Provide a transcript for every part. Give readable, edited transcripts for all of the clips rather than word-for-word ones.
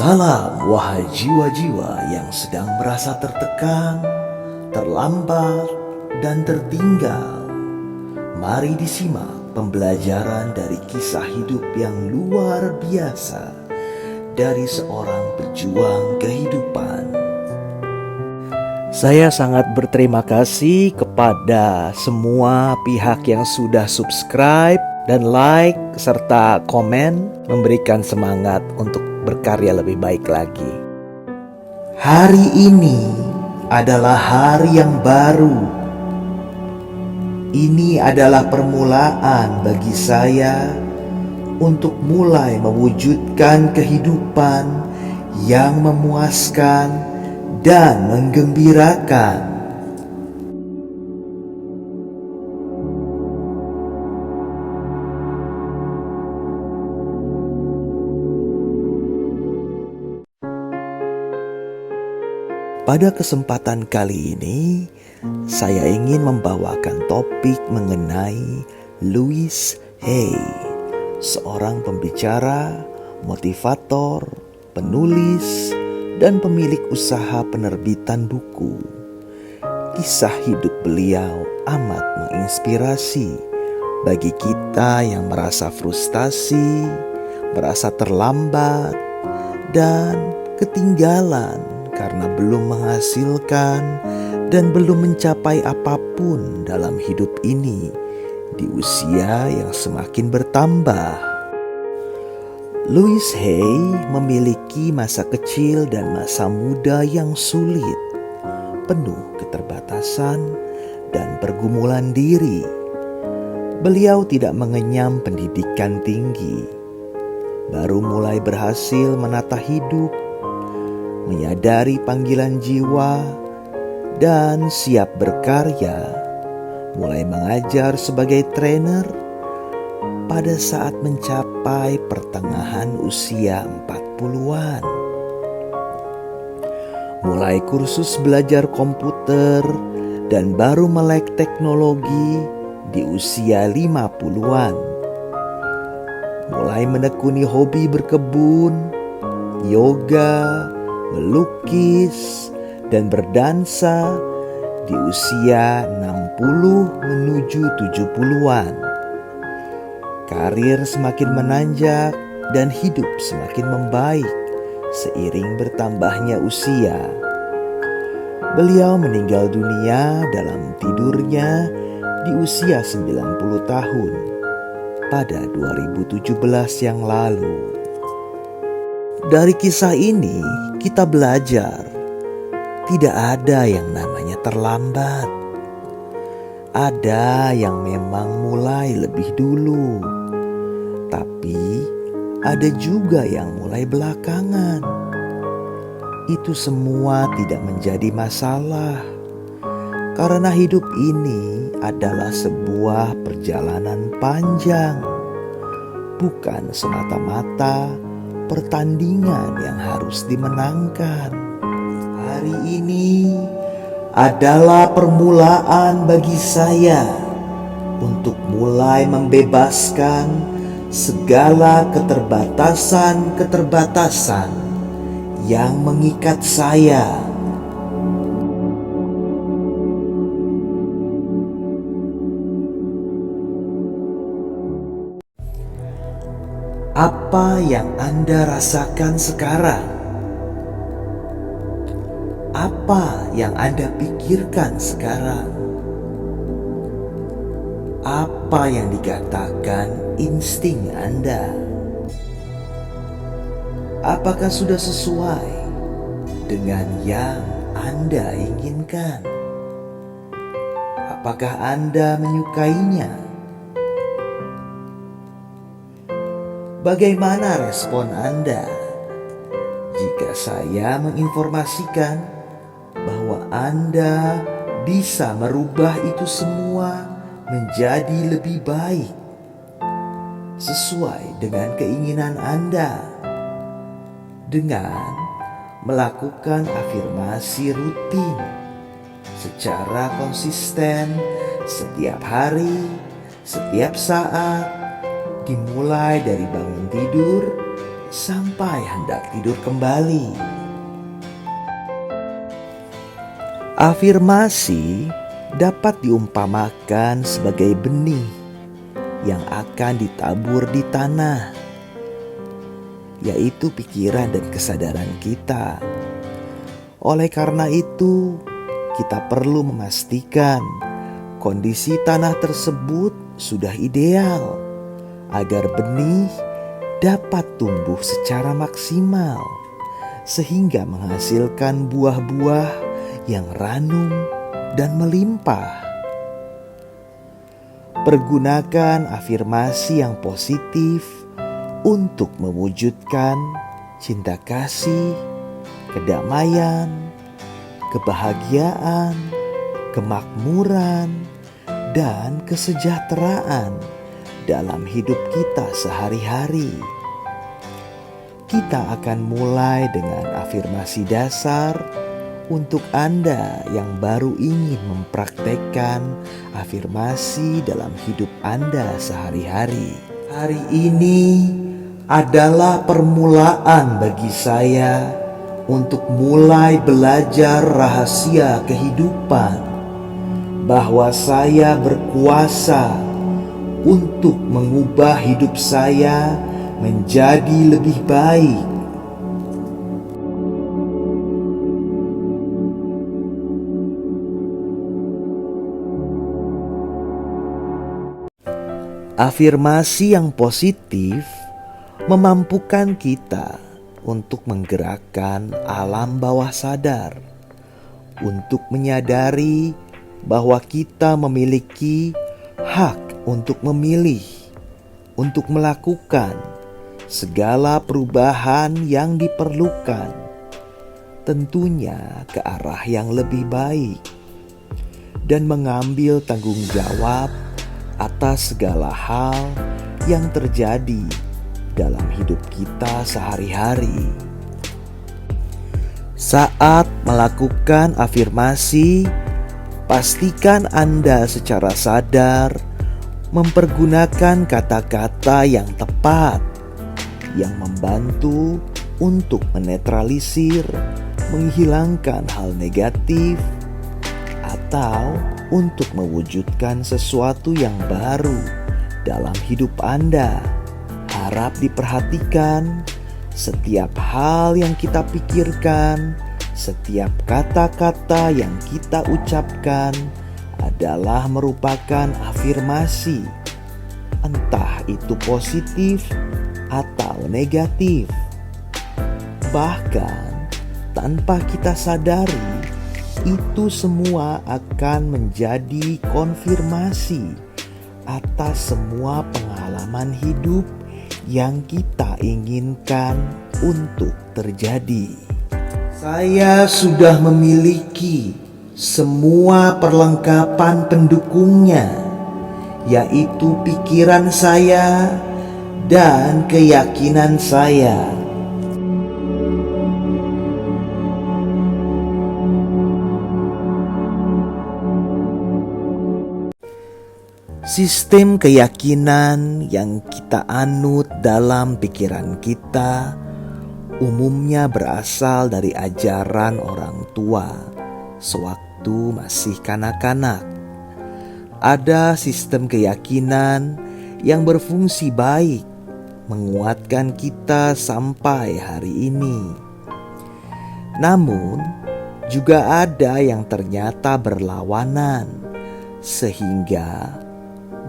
Salam wahai jiwa-jiwa yang sedang merasa tertekan, terlambat, dan tertinggal. Mari disimak pembelajaran dari kisah hidup yang luar biasa dari seorang pejuang kehidupan. Saya sangat berterima kasih kepada semua pihak yang sudah subscribe dan like serta komen, memberikan semangat untuk berkarya lebih baik lagi. Hari ini adalah hari yang baru. Ini adalah permulaan bagi saya untuk mulai mewujudkan kehidupan yang memuaskan dan menggembirakan. Pada kesempatan kali ini, saya ingin membawakan topik mengenai Louise Hay, seorang pembicara, motivator, penulis, dan pemilik usaha penerbitan buku. Kisah hidup beliau amat menginspirasi bagi kita yang merasa frustasi, merasa terlambat, dan ketinggalan karena belum menghasilkan dan belum mencapai apapun dalam hidup ini di usia yang semakin bertambah. Louise Hay memiliki masa kecil dan masa muda yang sulit, penuh keterbatasan dan pergumulan diri. Beliau tidak mengenyam pendidikan tinggi, baru mulai berhasil menata hidup, menyadari panggilan jiwa, dan siap berkarya. Mulai mengajar sebagai trainer pada saat mencapai pertengahan usia 40-an. Mulai kursus belajar komputer dan baru melek teknologi di usia 50-an. Mulai menekuni hobi berkebun, yoga, melukis, dan berdansa di usia 60 menuju 70-an. Karir semakin menanjak dan hidup semakin membaik seiring bertambahnya usia. Beliau meninggal dunia dalam tidurnya di usia 90 tahun pada 2017 yang lalu. Dari kisah ini kita belajar tidak ada yang namanya terlambat. Ada yang memang mulai lebih dulu, tapi ada juga yang mulai belakangan. Itu semua tidak menjadi masalah, karena hidup ini adalah sebuah perjalanan panjang, bukan semata-mata pertandingan yang harus dimenangkan. Hari ini adalah permulaan bagi saya untuk mulai membebaskan segala keterbatasan-keterbatasan yang mengikat saya. Apa yang Anda rasakan sekarang? Apa yang Anda pikirkan sekarang? Apa yang dikatakan insting Anda? Apakah sudah sesuai dengan yang Anda inginkan? Apakah Anda menyukainya? Bagaimana respon Anda jika saya menginformasikan bahwa Anda bisa merubah itu semua menjadi lebih baik sesuai dengan keinginan Anda dengan melakukan afirmasi rutin secara konsisten setiap hari, setiap saat, dimulai dari bangun tidur, sampai hendak tidur kembali. Afirmasi dapat diumpamakan sebagai benih yang akan ditabur di tanah, yaitu pikiran dan kesadaran kita. Oleh karena itu, kita perlu memastikan kondisi tanah tersebut sudah ideal agar benih dapat tumbuh secara maksimal sehingga menghasilkan buah-buah yang ranum dan melimpah. Pergunakan afirmasi yang positif untuk mewujudkan cinta kasih, kedamaian, kebahagiaan, kemakmuran, dan kesejahteraan dalam hidup kita sehari-hari. Kita akan mulai dengan afirmasi dasar untuk Anda yang baru ingin mempraktekkan afirmasi dalam hidup Anda sehari-hari. Hari ini adalah permulaan bagi saya untuk mulai belajar rahasia kehidupan, bahwa saya berkuasa untuk mengubah hidup saya menjadi lebih baik. Afirmasi yang positif memampukan kita untuk menggerakkan alam bawah sadar, untuk menyadari bahwa kita memiliki hak untuk memilih, untuk melakukan segala perubahan yang diperlukan, tentunya ke arah yang lebih baik, dan mengambil tanggung jawab atas segala hal yang terjadi dalam hidup kita sehari-hari. Saat melakukan afirmasi, pastikan Anda secara sadar mempergunakan kata-kata yang tepat, yang membantu untuk menetralisir, menghilangkan hal negatif, atau untuk mewujudkan sesuatu yang baru dalam hidup Anda. Harap diperhatikan setiap hal yang kita pikirkan, setiap kata-kata yang kita ucapkan adalah merupakan afirmasi, entah itu positif atau negatif. Bahkan tanpa kita sadari, itu semua akan menjadi konfirmasi atas semua pengalaman hidup yang kita inginkan untuk terjadi. Saya sudah memiliki semua perlengkapan pendukungnya, yaitu pikiran saya dan keyakinan saya. Sistem keyakinan yang kita anut dalam pikiran kita umumnya berasal dari ajaran orang tua sewaktu masih kanak-kanak. Ada sistem keyakinan yang berfungsi baik, menguatkan kita sampai hari ini. Namun, juga ada yang ternyata berlawanan, sehingga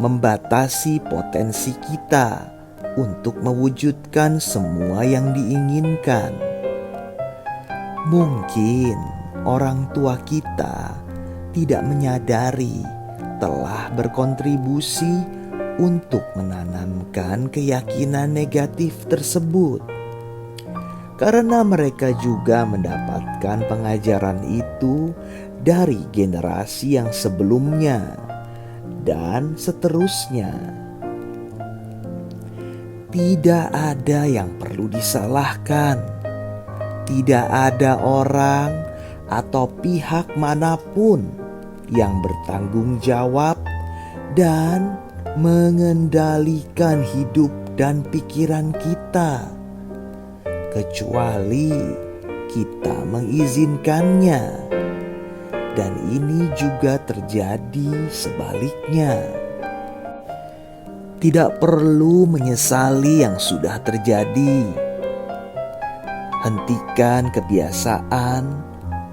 membatasi potensi kita untuk mewujudkan semua yang diinginkan. Mungkin orang tua kita tidak menyadari telah berkontribusi untuk menanamkan keyakinan negatif tersebut, karena mereka juga mendapatkan pengajaran itu dari generasi yang sebelumnya dan seterusnya. Tidak ada yang perlu disalahkan. Tidak ada orang atau pihak manapun yang bertanggung jawab dan mengendalikan hidup dan pikiran kita. kecuali kita mengizinkannya. Dan ini juga terjadi sebaliknya. Tidak perlu menyesali yang sudah terjadi. Hentikan kebiasaan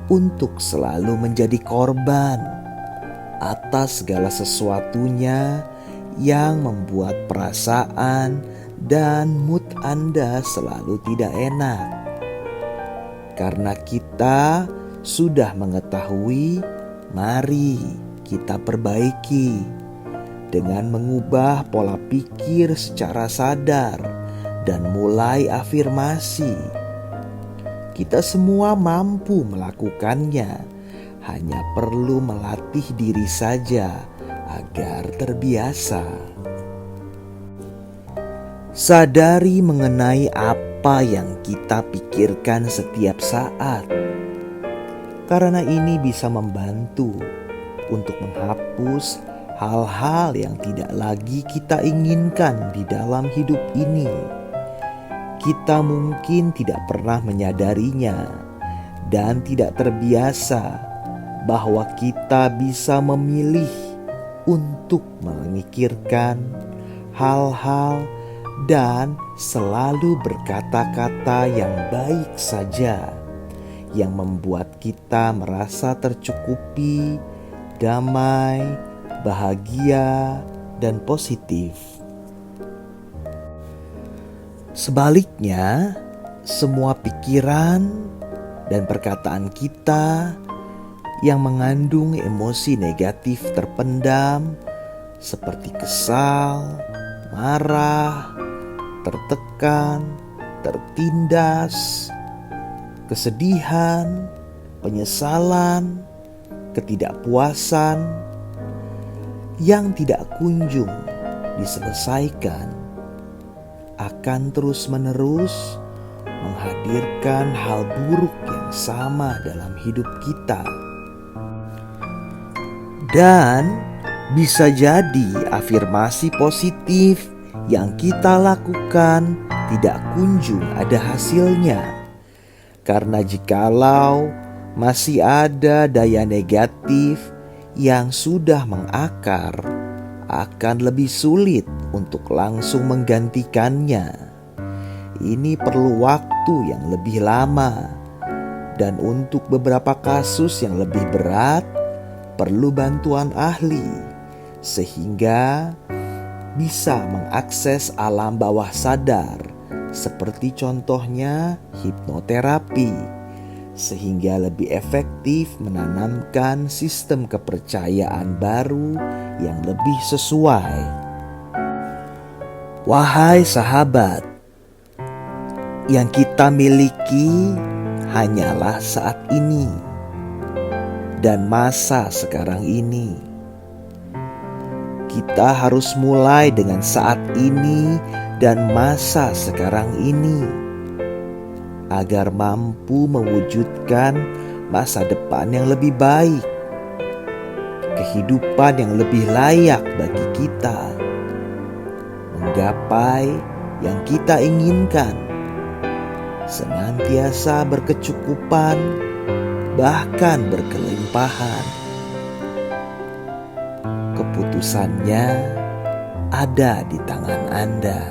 untuk selalu menjadi korban atas segala sesuatunya yang membuat perasaan dan mood Anda selalu tidak enak. Karena kita sudah mengetahui, mari kita perbaiki dengan mengubah pola pikir secara sadar dan mulai afirmasi. Kita semua mampu melakukannya, hanya perlu melatih diri saja agar terbiasa. Sadari mengenai apa yang kita pikirkan setiap saat, karena ini bisa membantu untuk menghapus hal-hal yang tidak lagi kita inginkan di dalam hidup ini. Kita mungkin tidak pernah menyadarinya dan tidak terbiasa bahwa kita bisa memilih untuk memikirkan hal-hal dan selalu berkata-kata yang baik saja, yang membuat kita merasa tercukupi, damai, bahagia, dan positif. Sebaliknya, semua pikiran dan perkataan kita yang mengandung emosi negatif terpendam seperti kesal, marah, tertekan, tertindas, kesedihan, penyesalan, ketidakpuasan yang tidak kunjung diselesaikan akan terus-menerus menghadirkan hal buruk yang sama dalam hidup kita. Dan bisa jadi afirmasi positif yang kita lakukan tidak kunjung ada hasilnya. Karena jikalau masih ada daya negatif yang sudah mengakar, akan lebih sulit untuk langsung menggantikannya. Ini perlu waktu yang lebih lama, dan untuk beberapa kasus yang lebih berat perlu bantuan ahli sehingga bisa mengakses alam bawah sadar, seperti contohnya hipnoterapi, sehingga lebih efektif menanamkan sistem kepercayaan baru yang lebih sesuai. Wahai sahabat, yang kita miliki hanyalah saat ini dan masa sekarang ini. Kita harus mulai dengan saat ini dan masa sekarang ini agar mampu mewujudkan masa depan yang lebih baik, kehidupan yang lebih layak bagi kita, menggapai yang kita inginkan, senantiasa berkecukupan, bahkan berkelimpahan. Keputusannya ada di tangan Anda.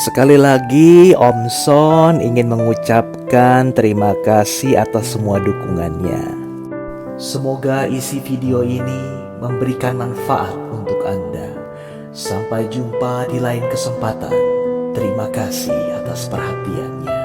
Sekali lagi Om Son ingin mengucapkan terima kasih atas semua dukungannya. Semoga isi video ini memberikan manfaat untuk Anda. Sampai jumpa di lain kesempatan. Terima kasih atas perhatiannya.